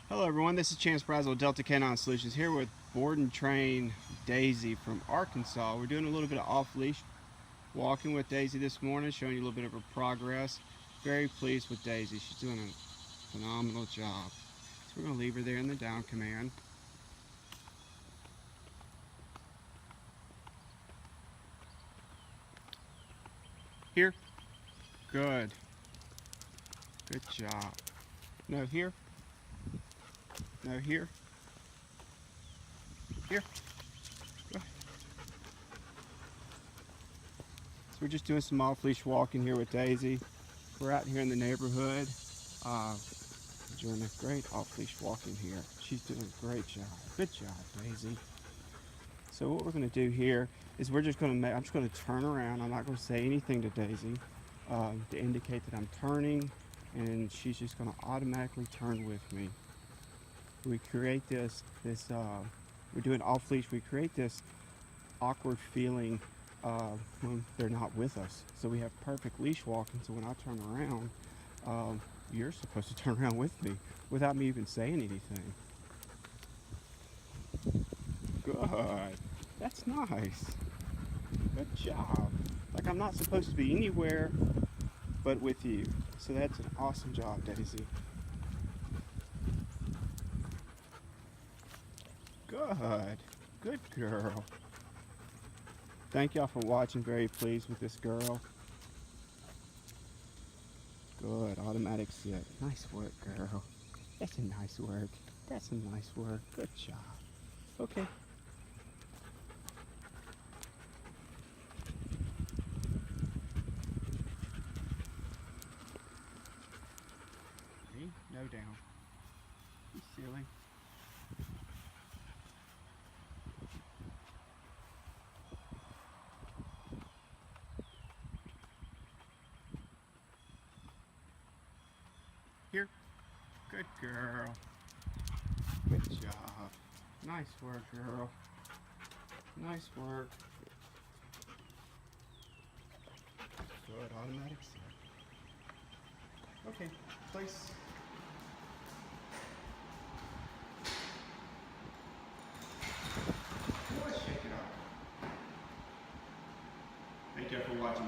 Hello everyone, this is Chance Brazel with Delta Canine Solutions here with board and train Daisy from Arkansas. We're doing a little bit of off-leash walking with Daisy this morning, showing you a little bit of her progress. Very pleased with Daisy. She's doing a phenomenal job. So we're going to leave her there in the down command. Here. Good. Good job. No, here. No, here. Here. Go. So we're just doing some off-leash walking here with Daisy. We're out here in the neighborhood, doing a great off-leash walking here. She's doing a great job. Good job, Daisy. So what we're going to do here is I'm just going to turn around. I'm not going to say anything to Daisy to indicate that I'm turning, and she's just going to automatically turn with me. We create we're doing off-leash, we create this awkward feeling when they're not with us. So we have perfect leash walking, so when I turn around, you're supposed to turn around with me without me even saying anything. Good. That's nice. Good job. Like I'm not supposed to be anywhere but with you. So that's an awesome job, Daisy. Good. Good girl. Thank y'all for watching. Very pleased with this girl. Good. Automatic sit. Nice work, girl. That's a nice work. That's a nice work. Good job. Okay. No down. You silly. Here. Good girl. Good job. Nice work, girl. Nice work. Good. Automatic set. Okay. Place. Shake it up. Thank you for watching.